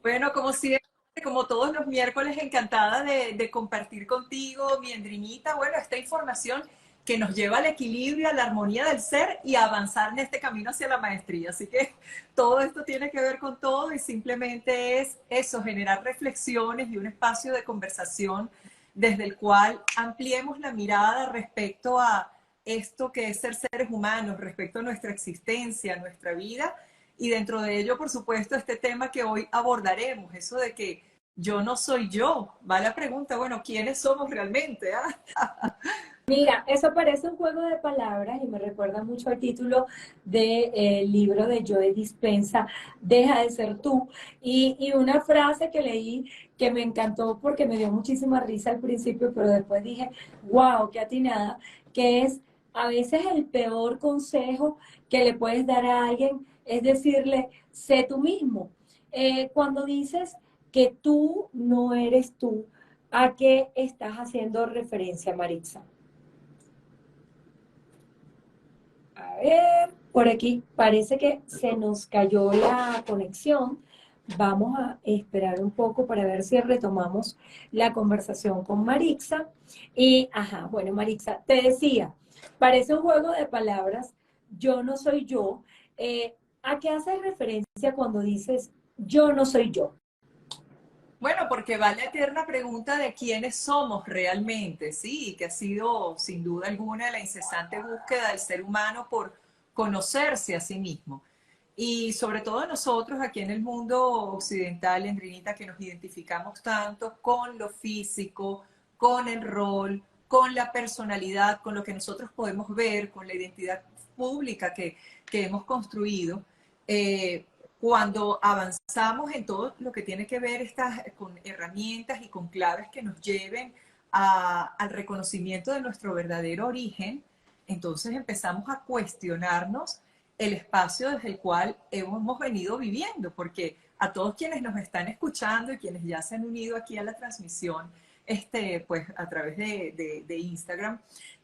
Bueno, como siempre, como todos los miércoles, encantada de compartir contigo, mi Endrinita, bueno, esta información que nos lleva al equilibrio, a la armonía del ser y a avanzar en este camino hacia la maestría. Así que todo esto tiene que ver con todo y simplemente es eso, generar reflexiones y un espacio de conversación desde el cual ampliemos la mirada respecto a esto que es ser seres humanos, respecto a nuestra existencia, nuestra vida. Y dentro de ello, por supuesto, este tema que hoy abordaremos, eso de que yo no soy yo. Va la pregunta, bueno, ¿quiénes somos realmente? ¿Ah? Mira, eso parece un juego de palabras y me recuerda mucho al título del libro de Joe Dispensa, Deja de ser tú. Y una frase que leí que me encantó porque me dio muchísima risa al principio, pero después dije, wow, qué atinada, que es a veces el peor consejo que le puedes dar a alguien es decirle, sé tú mismo. Cuando dices que tú no eres tú, ¿a qué estás haciendo referencia, Maritza? A ver, por aquí parece que se nos cayó la conexión. Vamos a esperar un poco para ver si retomamos la conversación con Marixa. Y, ajá, bueno, Marixa, te decía, parece un juego de palabras, yo no soy yo. ¿A qué haces referencia cuando dices yo no soy yo? Bueno, porque va la eterna pregunta de quiénes somos realmente, ¿sí? Que ha sido, sin duda alguna, la incesante búsqueda del ser humano por conocerse a sí mismo. Y sobre todo nosotros aquí en el mundo occidental, Endrinita, que nos identificamos tanto con lo físico, con el rol, con la personalidad, con lo que nosotros podemos ver, con la identidad pública que hemos construido. eh, Cuando avanzamos en todo lo que tiene que ver con herramientas y con claves que nos lleven al reconocimiento de nuestro verdadero origen, entonces empezamos a cuestionarnos el espacio desde el cual hemos venido viviendo, porque a todos quienes nos están escuchando y quienes ya se han unido aquí a la transmisión, pues a través de Instagram,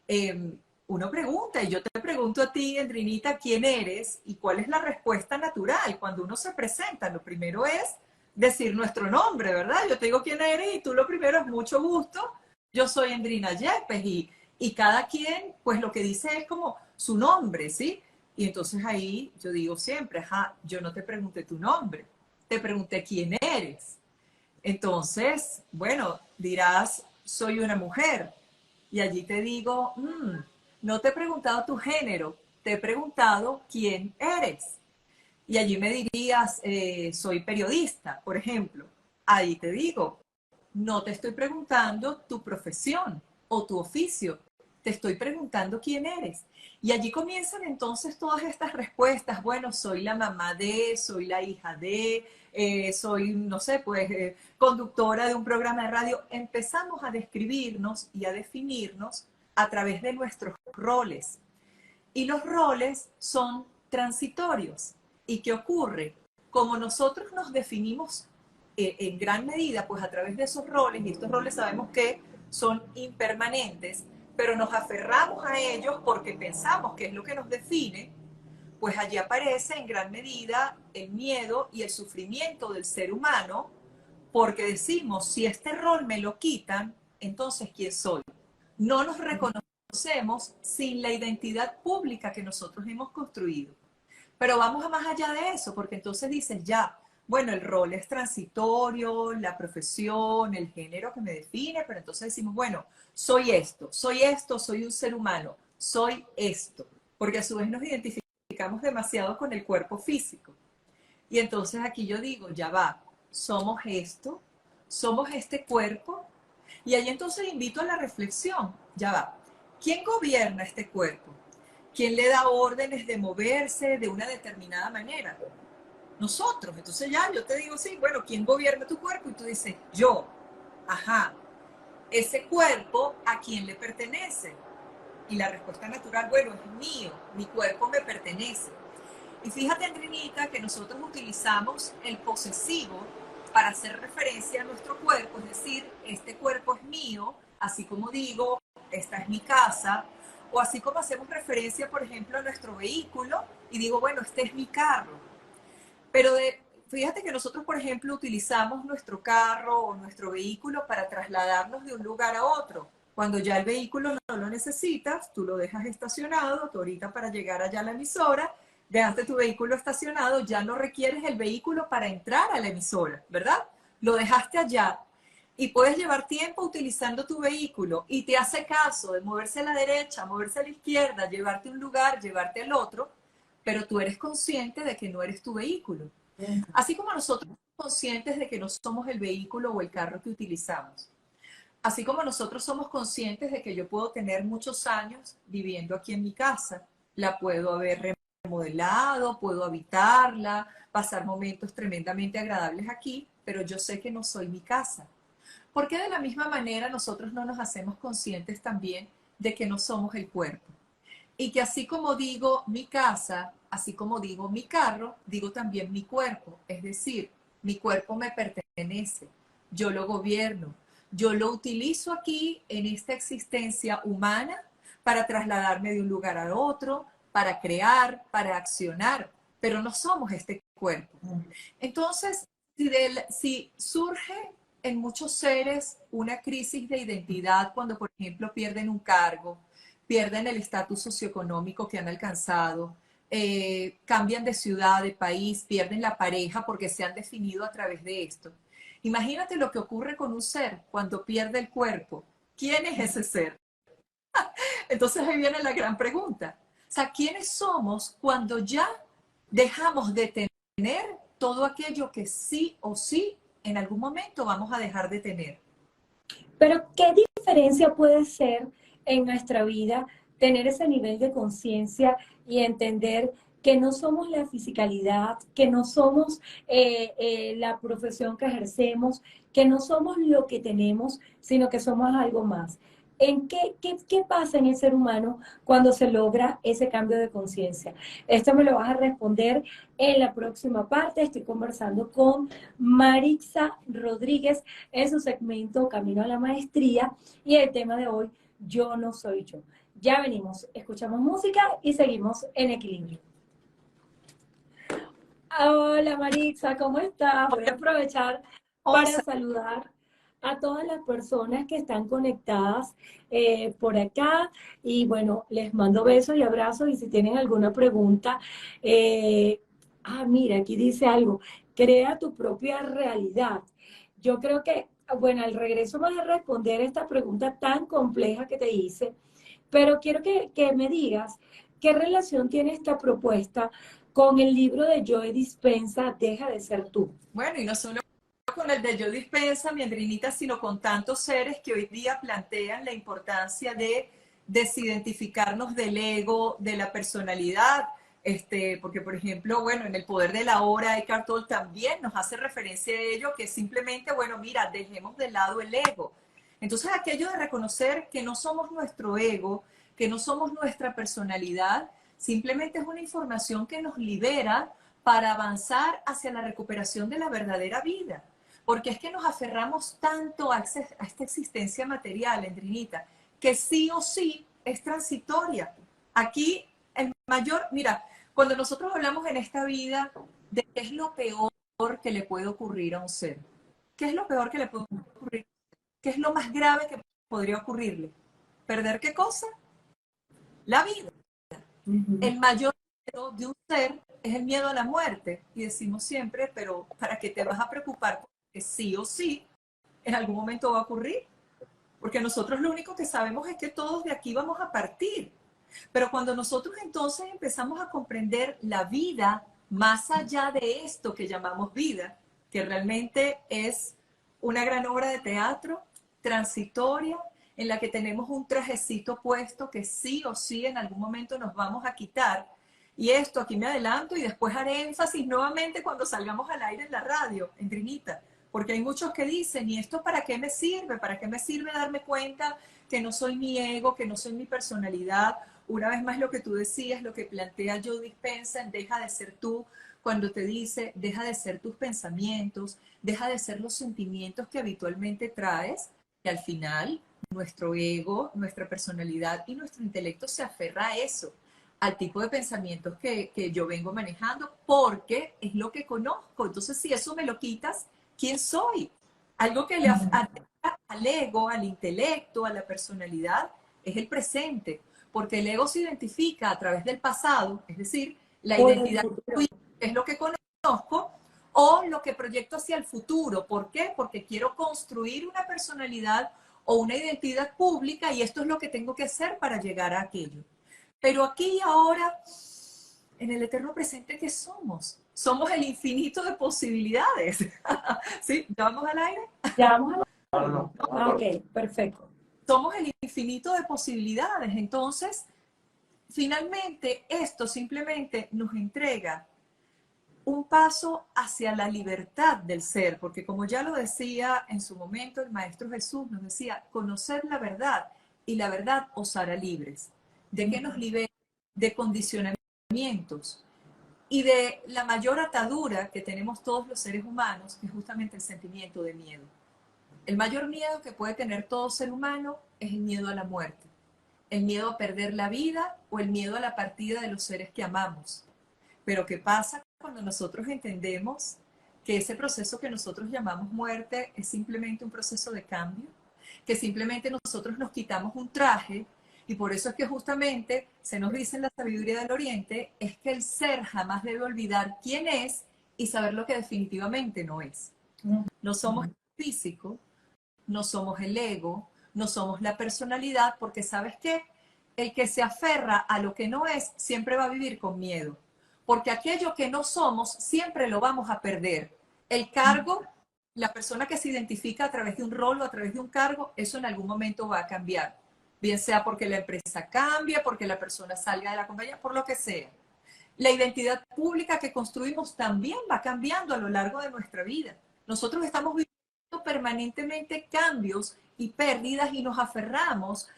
eh, uno pregunta, y yo te pregunto a ti, Endrinita, quién eres y cuál es la respuesta natural. Cuando uno se presenta, lo primero es decir nuestro nombre, ¿verdad? Yo te digo quién eres y tú lo primero es mucho gusto. Yo soy Endrina Yepes y cada quien, pues lo que dice es como su nombre, ¿sí? Y entonces ahí yo digo siempre, ajá, yo no te pregunté tu nombre, te pregunté quién eres. Entonces, bueno, dirás, soy una mujer. Y allí te digo, no te he preguntado tu género, te he preguntado quién eres. Y allí me dirías, soy periodista, por ejemplo. Ahí te digo, no te estoy preguntando tu profesión o tu oficio, te estoy preguntando quién eres. Y allí comienzan entonces todas estas respuestas. Bueno, soy la mamá de, soy la hija de, soy, no sé, pues conductora de un programa de radio. Empezamos a describirnos y a definirnos a través de nuestros roles. Y los roles son transitorios. ¿Y qué ocurre? Como nosotros nos definimos en gran medida, pues a través de esos roles, y estos roles sabemos que son impermanentes, pero nos aferramos a ellos porque pensamos que es lo que nos define, pues allí aparece en gran medida el miedo y el sufrimiento del ser humano, porque decimos, si este rol me lo quitan, entonces ¿quién soy? No nos reconocemos sin la identidad pública que nosotros hemos construido. Pero vamos a más allá de eso, porque entonces dices, ya, bueno, el rol es transitorio, la profesión, el género que me define, pero entonces decimos, bueno, soy esto, soy un ser humano, soy esto, porque a su vez nos identificamos demasiado con el cuerpo físico. Y entonces aquí yo digo, ya va, somos esto, somos este cuerpo, y ahí entonces invito a la reflexión, ya va, ¿quién gobierna este cuerpo? ¿Quién le da órdenes de moverse de una determinada manera? Nosotros. Entonces ya yo te digo, sí, bueno, ¿quién gobierna tu cuerpo? Y tú dices, yo. Ajá. Ese cuerpo, ¿a quién le pertenece? Y la respuesta natural, bueno, es mío, mi cuerpo me pertenece. Y fíjate, Andrinita, que nosotros utilizamos el posesivo para hacer referencia a nuestro cuerpo, es decir, este cuerpo es mío, así como digo, esta es mi casa, o así como hacemos referencia, por ejemplo, a nuestro vehículo y digo, bueno, este es mi carro. Pero fíjate que nosotros, por ejemplo, utilizamos nuestro carro o nuestro vehículo para trasladarnos de un lugar a otro. Cuando ya el vehículo no lo necesitas, tú lo dejas estacionado, tú ahorita para llegar allá a la emisora, dejaste tu vehículo estacionado, ya no requieres el vehículo para entrar a la emisora, ¿verdad? Lo dejaste allá y puedes llevar tiempo utilizando tu vehículo y te hace caso de moverse a la derecha, moverse a la izquierda, llevarte a un lugar, llevarte al otro, pero tú eres consciente de que no eres tu vehículo. Así como nosotros somos conscientes de que no somos el vehículo o el carro que utilizamos. Así como nosotros somos conscientes de que yo puedo tener muchos años viviendo aquí en mi casa, la puedo haber remodelado, puedo habitarla, pasar momentos tremendamente agradables aquí, pero yo sé que no soy mi casa. ¿Por qué de la misma manera nosotros no nos hacemos conscientes también de que no somos el cuerpo? Y que así como digo mi casa, así como digo mi carro, digo también mi cuerpo. Es decir, mi cuerpo me pertenece, yo lo gobierno, yo lo utilizo aquí en esta existencia humana para trasladarme de un lugar a otro, para crear, para accionar, pero no somos este cuerpo. Entonces, si surge en muchos seres una crisis de identidad cuando, por ejemplo, pierden un cargo, pierden el estatus socioeconómico que han alcanzado, cambian de ciudad, de país, pierden la pareja porque se han definido a través de esto. Imagínate lo que ocurre con un ser cuando pierde el cuerpo. ¿Quién es ese ser? Entonces ahí viene la gran pregunta. O sea, ¿quiénes somos cuando ya dejamos de tener todo aquello que sí o sí en algún momento vamos a dejar de tener? Pero ¿qué diferencia puede ser en nuestra vida tener ese nivel de conciencia y entender que no somos la fisicalidad, que no somos la profesión que ejercemos, que no somos lo que tenemos, sino que somos algo más? ¿Qué pasa en el ser humano cuando se logra ese cambio de conciencia? Esto me lo vas a responder en la próxima parte. Estoy conversando con Marixa Rodríguez en su segmento Camino a la Maestría y el tema de hoy, Yo no soy yo. Ya venimos, escuchamos música y seguimos en equilibrio. Hola Marixa, ¿cómo estás? Voy a aprovechar para saludar a todas las personas que están conectadas por acá y bueno, les mando besos y abrazos y si tienen alguna pregunta, mira, aquí dice algo, crea tu propia realidad. Yo creo que, bueno, al regreso vas a responder esta pregunta tan compleja que te hice, pero quiero que me digas qué relación tiene esta propuesta con el libro de Joe Dispensa, Deja de ser tú. Bueno, y no solo con el de Yo Dispensa, mi Andrinita, sino con tantos seres que hoy día plantean la importancia de desidentificarnos del ego, de la personalidad, porque por ejemplo, bueno, en El Poder de la Hora, Eckhart Tolle también nos hace referencia a ello, que simplemente, bueno, mira, dejemos de lado el ego. Entonces, aquello de reconocer que no somos nuestro ego, que no somos nuestra personalidad, simplemente es una información que nos libera para avanzar hacia la recuperación de la verdadera vida. Porque es que nos aferramos tanto a esta existencia material, Endrinita, que sí o sí es transitoria. Aquí el mayor, mira, cuando nosotros hablamos en esta vida de qué es lo peor que le puede ocurrir a un ser, qué es lo peor que le puede ocurrir, qué es lo más grave que podría ocurrirle, ¿perder qué cosa? La vida. El mayor miedo de un ser es el miedo a la muerte. Y decimos siempre, pero ¿para qué te vas a preocupar? Porque sí o sí, en algún momento va a ocurrir. Porque nosotros lo único que sabemos es que todos de aquí vamos a partir. Pero cuando nosotros entonces empezamos a comprender la vida más allá de esto que llamamos vida, que realmente es una gran obra de teatro transitoria, en la que tenemos un trajecito puesto que sí o sí en algún momento nos vamos a quitar. Y esto aquí me adelanto y después haré énfasis nuevamente cuando salgamos al aire en la radio, en Trinita, porque hay muchos que dicen, ¿y esto para qué me sirve? ¿Para qué me sirve darme cuenta que no soy mi ego, que no soy mi personalidad? Una vez más lo que tú decías, lo que plantea Joe Dispenza en Deja de ser tú, cuando te dice, deja de ser tus pensamientos, deja de ser los sentimientos que habitualmente traes, que al final nuestro ego, nuestra personalidad y nuestro intelecto se aferra a eso, al tipo de pensamientos que yo vengo manejando, porque es lo que conozco. Entonces, si eso me lo quitas, ¿quién soy? Algo que le afecta al ego, al intelecto, a la personalidad, es el presente, porque el ego se identifica a través del pasado, es decir, la O del identidad futuro. es lo que conozco, o lo que proyecto hacia el futuro. ¿Por qué? Porque quiero construir una personalidad o una identidad pública y esto es lo que tengo que hacer para llegar a aquello. Pero aquí y ahora, en el eterno presente, ¿qué somos? Somos el infinito de posibilidades. ¿Sí? ¿Ya vamos al aire? Ya vamos a Ah, ok, perfecto. Somos el infinito de posibilidades. Entonces, finalmente, esto simplemente nos entrega un paso hacia la libertad del ser, porque como ya lo decía en su momento el Maestro Jesús, nos decía, conocer la verdad y la verdad os hará libres. ¿De qué nos libera? De condicionamientos y de la mayor atadura que tenemos todos los seres humanos, que es justamente el sentimiento de miedo. El mayor miedo que puede tener todo ser humano es el miedo a la muerte, el miedo a perder la vida o el miedo a la partida de los seres que amamos. Pero ¿qué pasa cuando nosotros entendemos que ese proceso que nosotros llamamos muerte es simplemente un proceso de cambio? Que simplemente nosotros nos quitamos un traje y por eso es que justamente se nos dice en la sabiduría del Oriente, es que el ser jamás debe olvidar quién es y saber lo que definitivamente no es. No somos el físico, no somos el ego, no somos la personalidad, porque ¿sabes qué? El que se aferra a lo que no es siempre va a vivir con miedo, porque aquello que no somos siempre lo vamos a perder. El cargo, la persona que se identifica a través de un rol o a través de un cargo, eso en algún momento va a cambiar, bien sea porque la empresa cambia, porque la persona salga de la compañía, por lo que sea. La identidad pública que construimos también va cambiando a lo largo de nuestra vida. Nosotros estamos viviendo permanentemente cambios y pérdidas y nos aferramos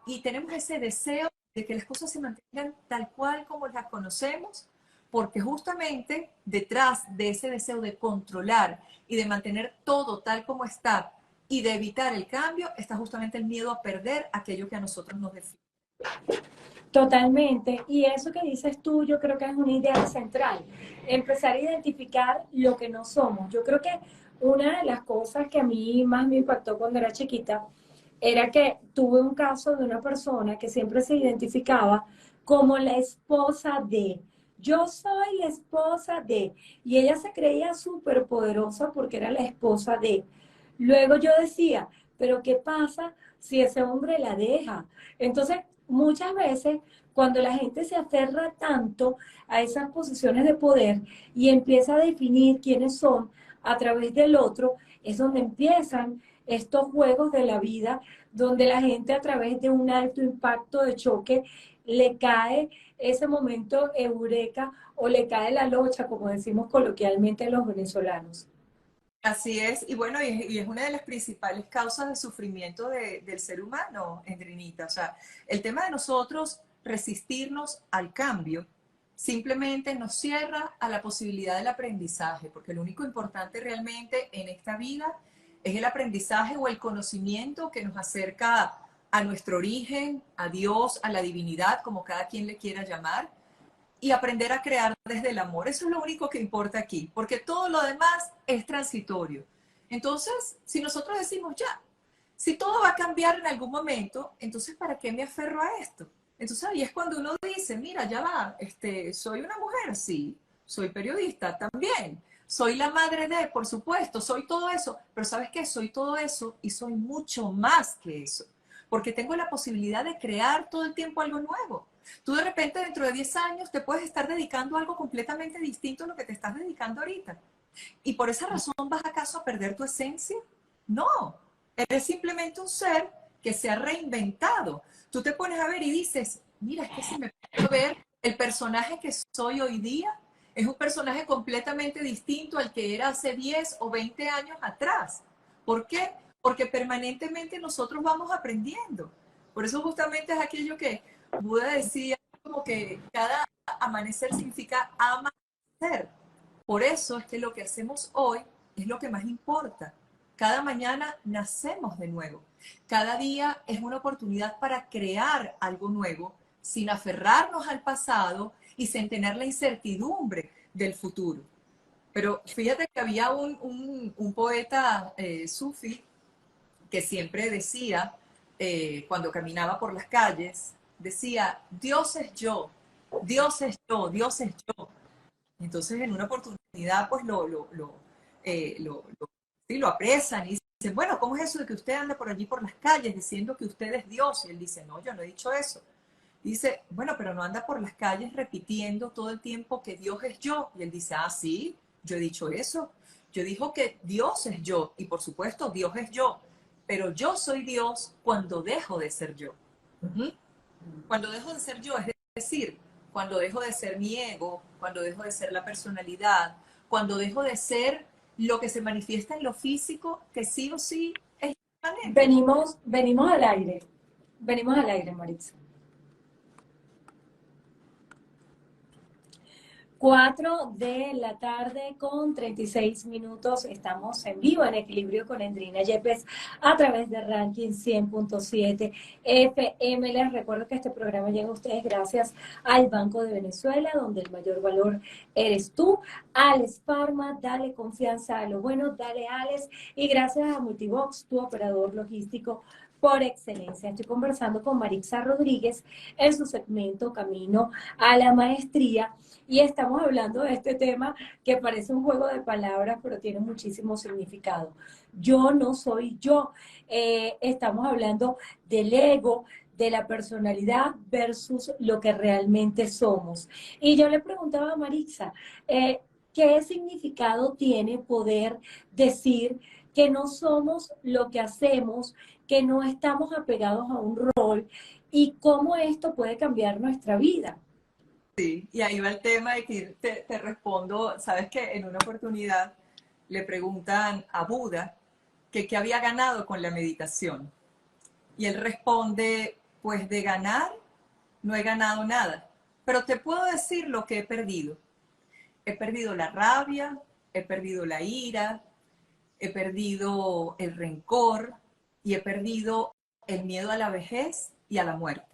y tenemos ese deseo de que las cosas se mantengan tal cual como las conocemos, porque justamente detrás de ese deseo de controlar y de mantener todo tal como está y de evitar el cambio está justamente el miedo a perder aquello que a nosotros nos define. Totalmente. Y eso que dices tú, yo creo que es una idea central. Empezar a identificar lo que no somos. Yo creo que una de las cosas que a mí más me impactó cuando era chiquita era que tuve un caso de una persona que siempre se identificaba como la esposa de. Yo soy la esposa de. Y ella se creía súper poderosa porque era la esposa de. Luego yo decía, pero ¿qué pasa si ese hombre la deja? Entonces, muchas veces, cuando la gente se aferra tanto a esas posiciones de poder y empieza a definir quiénes son a través del otro, es donde empiezan estos juegos de la vida, donde la gente a través de un alto impacto de choque le cae ese momento eureka o le cae la locha, como decimos coloquialmente los venezolanos. Así es, y bueno, y es una de las principales causas de sufrimiento del ser humano, Endrinita. O sea, el tema de nosotros resistirnos al cambio simplemente nos cierra a la posibilidad del aprendizaje, porque lo único importante realmente en esta vida es el aprendizaje o el conocimiento que nos acerca a nuestro origen, a Dios, a la divinidad, como cada quien le quiera llamar, y aprender a crear desde el amor. Eso es lo único que importa aquí, porque todo lo demás es transitorio. Entonces, si nosotros decimos ya, si todo va a cambiar en algún momento, entonces ¿para qué me aferro a esto? Entonces ahí es cuando uno dice, mira, ya va, soy una mujer, sí, soy periodista también, soy la madre de, por supuesto, soy todo eso, pero ¿sabes qué? Soy todo eso y soy mucho más que eso, porque tengo la posibilidad de crear todo el tiempo algo nuevo. Tú de repente dentro de 10 años te puedes estar dedicando a algo completamente distinto a lo que te estás dedicando ahorita. ¿Y por esa razón vas acaso a perder tu esencia? No, eres simplemente un ser que se ha reinventado. Tú te pones a ver y dices, mira, es que si me puedo ver el personaje que soy hoy día, es un personaje completamente distinto al que era hace 10 o 20 años atrás. ¿Por qué? Porque permanentemente nosotros vamos aprendiendo. Por eso justamente es aquello que Buda decía, como que cada amanecer significa amanecer. Por eso es que lo que hacemos hoy es lo que más importa. Cada mañana nacemos de nuevo. Cada día es una oportunidad para crear algo nuevo sin aferrarnos al pasado y sin tener la incertidumbre del futuro. Pero fíjate que había un poeta sufí que siempre decía, cuando caminaba por las calles, decía, Dios es yo, Dios es yo, Dios es yo. Entonces, en una oportunidad, pues sí, lo apresan y dicen, bueno, ¿cómo es eso de que usted anda por allí por las calles diciendo que usted es Dios? Y él dice, no, yo no he dicho eso. Dice, bueno, pero no anda por las calles repitiendo todo el tiempo que Dios es yo. Y él dice, ah, sí, yo he dicho eso. Yo digo que Dios es yo y por supuesto Dios es yo, pero yo soy Dios cuando dejo de ser yo. ¿Mm? Cuando dejo de ser yo, es decir, cuando dejo de ser mi ego, cuando dejo de ser la personalidad, cuando dejo de ser lo que se manifiesta en lo físico, que sí o sí es permanente. venimos al aire, Maritza. 4 de la tarde con 36 minutos. Estamos en vivo en Equilibrio con Endrina Yepes a través de Ranking 100.7 FM. Les recuerdo que este programa llega a ustedes gracias al Banco de Venezuela, donde el mayor valor eres tú. Alex Pharma, dale confianza a lo bueno, dale Alex. Y gracias a Multibox, tu operador logístico por excelencia. Estoy conversando con Maritza Rodríguez en su segmento Camino a la Maestría. Y estamos hablando de este tema que parece un juego de palabras, pero tiene muchísimo significado. Yo no soy yo. Estamos hablando del ego, de la personalidad versus lo que realmente somos. Y yo le preguntaba a Maritza, ¿qué significado tiene poder decir que no somos lo que hacemos, que no estamos apegados a un rol y cómo esto puede cambiar nuestra vida? Sí, y ahí va el tema y que te respondo, sabes que en una oportunidad le preguntan a Buda que qué había ganado con la meditación. Y él responde, pues de ganar no he ganado nada, pero te puedo decir lo que he perdido. He perdido la rabia, he perdido la ira, he perdido el rencor y he perdido el miedo a la vejez y a la muerte.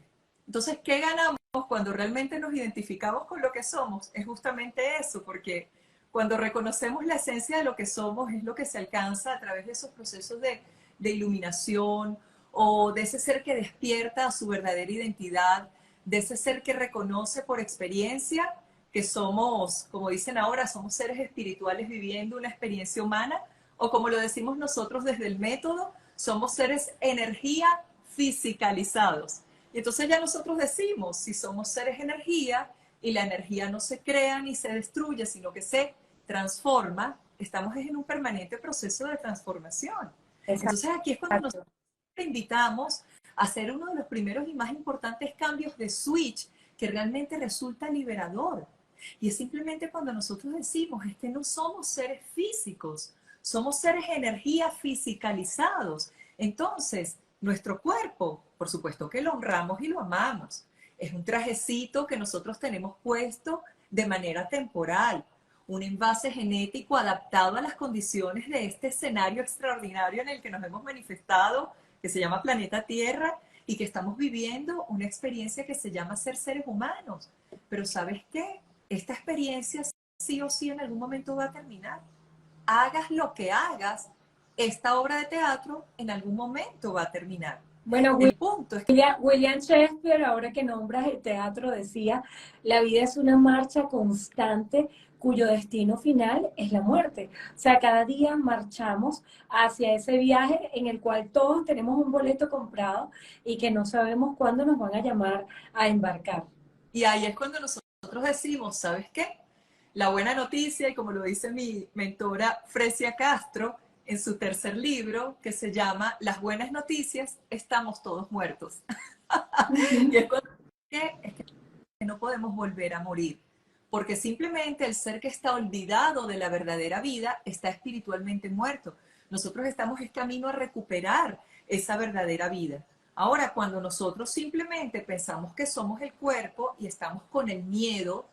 Entonces, ¿qué ganamos cuando realmente nos identificamos con lo que somos? Es justamente eso, porque cuando reconocemos la esencia de lo que somos es lo que se alcanza a través de esos procesos de iluminación o de ese ser que despierta a su verdadera identidad, de ese ser que reconoce por experiencia que somos, como dicen ahora, somos seres espirituales viviendo una experiencia humana, o como lo decimos nosotros desde el método, somos seres energía fisicalizados. Y entonces ya nosotros decimos, si somos seres energía y la energía no se crea ni se destruye, sino que se transforma, estamos en un permanente proceso de transformación. Entonces aquí es cuando nosotros te invitamos a hacer uno de los primeros y más importantes cambios de switch que realmente resulta liberador. Y es simplemente cuando nosotros decimos, es que no somos seres físicos, somos seres energía fisicalizados. Entonces, nuestro cuerpo, por supuesto que lo honramos y lo amamos. Es un trajecito que nosotros tenemos puesto de manera temporal, un envase genético adaptado a las condiciones de este escenario extraordinario en el que nos hemos manifestado, que se llama planeta Tierra, y que estamos viviendo una experiencia que se llama ser seres humanos. Pero ¿sabes qué? Esta experiencia sí o sí en algún momento va a terminar. Hagas lo que hagas, esta obra de teatro en algún momento va a terminar. Bueno, El punto es que William Shakespeare, ahora que nombras el teatro, decía, la vida es una marcha constante cuyo destino final es la muerte. O sea, cada día marchamos hacia ese viaje en el cual todos tenemos un boleto comprado y que no sabemos cuándo nos van a llamar a embarcar. y ahí es cuando nosotros decimos, ¿sabes qué? La buena noticia, y como lo dice mi mentora Fresia Castro en su tercer libro, que se llama Las buenas noticias, estamos todos muertos. Y es cuando es que no podemos volver a morir, porque simplemente el ser que está olvidado de la verdadera vida está espiritualmente muerto. Nosotros estamos en camino a recuperar esa verdadera vida. Ahora, cuando nosotros simplemente pensamos que somos el cuerpo y estamos con el miedo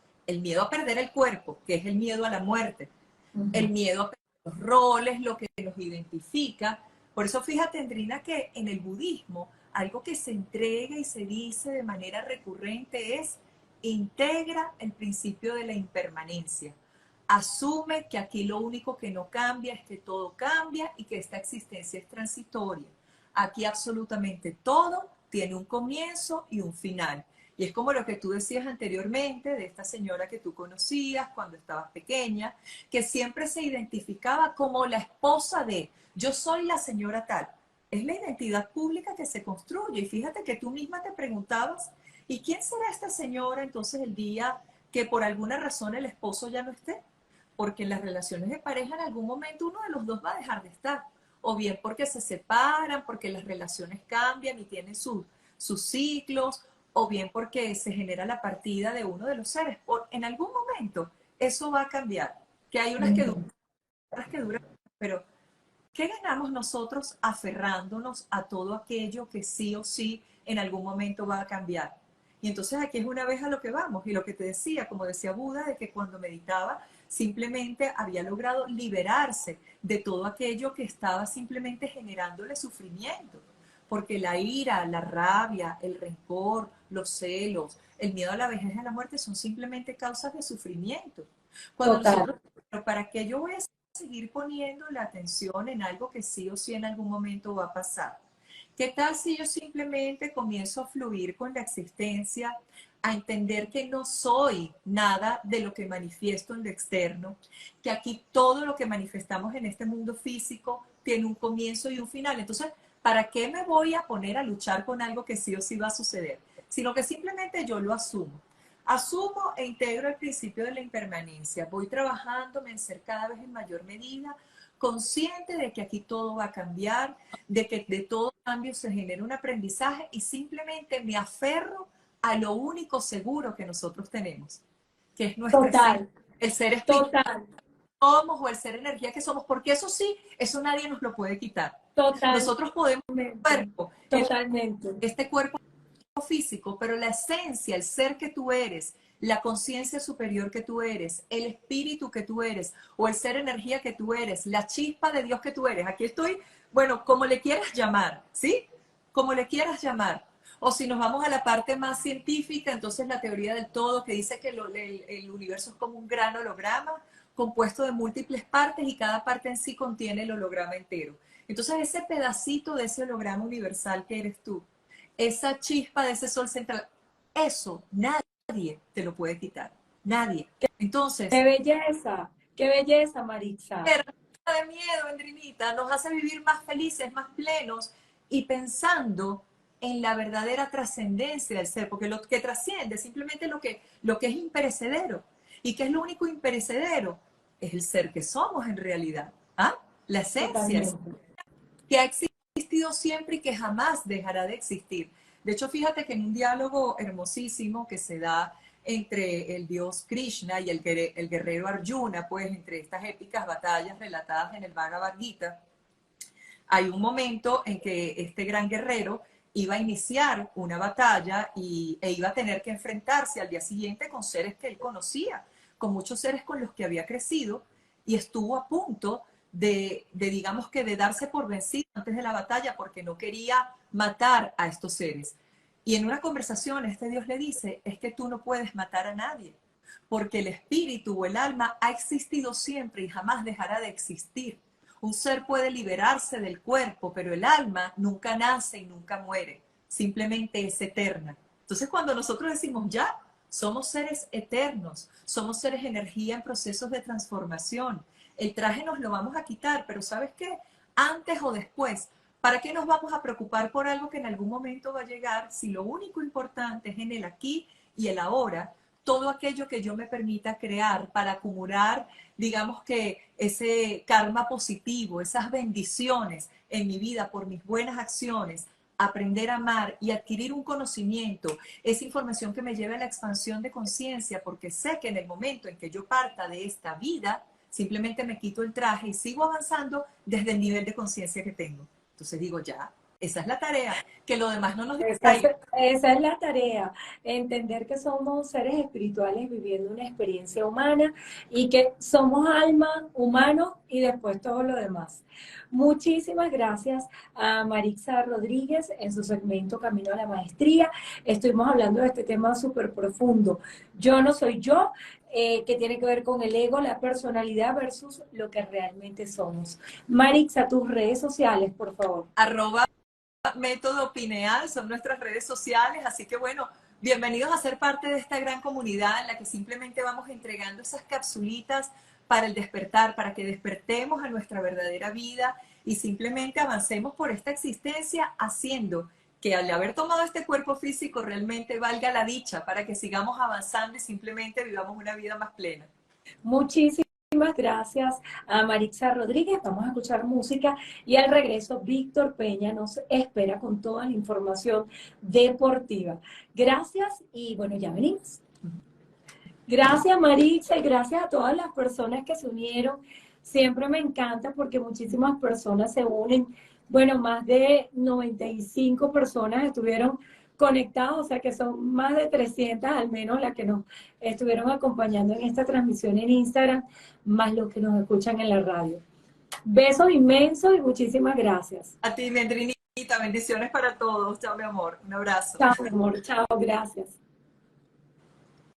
a perder el cuerpo, que es el miedo a la muerte, el miedo a perder los roles, lo que nos identifica. Por eso fíjate, Andrina, que en el budismo algo que se entrega y se dice de manera recurrente es: integra el principio de la impermanencia. Asume que aquí lo único que no cambia es que todo cambia y que esta existencia es transitoria. Aquí absolutamente todo tiene un comienzo y un final. Y es como lo que tú decías anteriormente de esta señora que tú conocías cuando estabas pequeña, que siempre se identificaba como la esposa de, yo soy la señora tal. Es la identidad pública que se construye. Y fíjate que tú misma te preguntabas, ¿y quién será esta señora entonces el día que por alguna razón el esposo ya no esté? Porque en las relaciones de pareja en algún momento uno de los dos va a dejar de estar, o bien porque se separan, porque las relaciones cambian y tienen sus ciclos, o bien porque se genera la partida de uno de los seres. En algún momento eso va a cambiar, que hay unas que duran, otras que duran, pero ¿qué ganamos nosotros aferrándonos a todo aquello que sí o sí en algún momento va a cambiar? Y entonces aquí es una vez a lo que vamos. Y lo que te decía, como decía Buda, de que cuando meditaba simplemente había logrado liberarse de todo aquello que estaba simplemente generándole sufrimiento. Porque la ira, la rabia, el rencor, los celos, el miedo a la vejez y a la muerte son simplemente causas de sufrimiento. Cuando Total, nosotros, pero ¿para qué yo voy a seguir poniendo la atención en algo que sí o sí en algún momento va a pasar? ¿Qué tal si yo simplemente comienzo a fluir con la existencia, a entender que no soy nada de lo que manifiesto en lo externo, que aquí todo lo que manifestamos en este mundo físico tiene un comienzo y un final? Entonces, ¿para qué me voy a poner a luchar con algo que sí o sí va a suceder? Sino que simplemente yo lo asumo. Asumo e integro el principio de la impermanencia. Voy trabajándome en ser cada vez en mayor medida consciente de que aquí todo va a cambiar, de que de todo cambio se genera un aprendizaje y simplemente me aferro a lo único seguro que nosotros tenemos, que es nuestra esencia, total, el ser espiritual total, que somos o el ser energía que somos, porque eso sí, eso nadie nos lo puede quitar. totalmente, Nosotros podemos cuerpo, totalmente. este cuerpo físico, pero la esencia, el ser que tú eres, la conciencia superior que tú eres, el espíritu que tú eres, o el ser energía que tú eres, la chispa de Dios que tú eres. Aquí estoy, bueno, como le quieras llamar, ¿sí? Como le quieras llamar. O si nos vamos a la parte más científica, entonces la teoría del todo que dice que el universo es como un gran holograma compuesto de múltiples partes y cada parte en sí contiene el holograma entero. Entonces ese pedacito de ese holograma universal que eres tú, esa chispa de ese sol central, eso nadie te lo puede quitar, nadie. Entonces, Qué belleza, Maritza. de miedo, Endrinita, nos hace vivir más felices, más plenos y pensando en la verdadera trascendencia del ser, porque lo que trasciende es simplemente lo que es imperecedero. ¿Y qué es lo único imperecedero? Es el ser que somos en realidad. ¿Ah? La esencia, Totalmente. que ha existido siempre y que jamás dejará de existir. De hecho, fíjate que en un diálogo hermosísimo que se da entre el dios Krishna y el guerrero Arjuna, pues entre estas épicas batallas relatadas en el Bhagavad Gita, hay un momento en que este gran guerrero iba a iniciar una batalla e iba a tener que enfrentarse al día siguiente con seres que él conocía, con muchos seres con los que había crecido, y estuvo a punto digamos que de darse por vencido antes de la batalla porque no quería matar a estos seres. Y en una conversación este Dios le dice, es que tú no puedes matar a nadie, porque el espíritu o el alma ha existido siempre y jamás dejará de existir. Un ser puede liberarse del cuerpo, pero el alma nunca nace y nunca muere, simplemente es eterna. Entonces cuando nosotros decimos ya, somos seres eternos, somos seres energía en procesos de transformación. El traje nos lo vamos a quitar, pero ¿sabes qué? Antes o después, ¿para qué nos vamos a preocupar por algo que en algún momento va a llegar si lo único importante es en el aquí y el ahora? Todo aquello que yo me permita crear para acumular, digamos que ese karma positivo, esas bendiciones en mi vida por mis buenas acciones, aprender a amar y adquirir un conocimiento, esa información que me lleve a la expansión de conciencia, porque sé que en el momento en que yo parta de esta vida, simplemente me quito el traje y sigo avanzando desde el nivel de conciencia que tengo. Entonces digo, ya, Esa es la tarea, que lo demás no nos Esa es, distraiga. esa es la tarea, entender que somos seres espirituales viviendo una experiencia humana y que somos alma, humanos y después todo lo demás. Muchísimas gracias a Marixa Rodríguez en su segmento Camino a la Maestría. Estuvimos hablando de este tema súper profundo. Yo no soy yo, que tiene que ver con el ego, la personalidad versus lo que realmente somos. Marixa, tus redes sociales, por favor. Arroba Método Pineal son nuestras redes sociales, así que bueno, bienvenidos a ser parte de esta gran comunidad en la que simplemente vamos entregando esas capsulitas para el despertar, para que despertemos a nuestra verdadera vida y simplemente avancemos por esta existencia haciendo que al haber tomado este cuerpo físico realmente valga la dicha para que sigamos avanzando y simplemente vivamos una vida más plena. Muchísimas gracias a Marixa Rodríguez. Vamos a escuchar música y al regreso Víctor Peña nos espera con toda la información deportiva. Gracias y bueno, ya venimos. Gracias Marixa y gracias a todas las personas que se unieron. Siempre me encanta porque muchísimas personas se unen. Bueno, más de 95 personas estuvieron conectados, o sea que son más de 300 al menos las que nos estuvieron acompañando en esta transmisión en Instagram, más los que nos escuchan en la radio. Besos inmensos y muchísimas gracias. A ti, Mendrinita, bendiciones para todos. Chao, mi amor. Un abrazo. Chao, mi amor. Chao, gracias.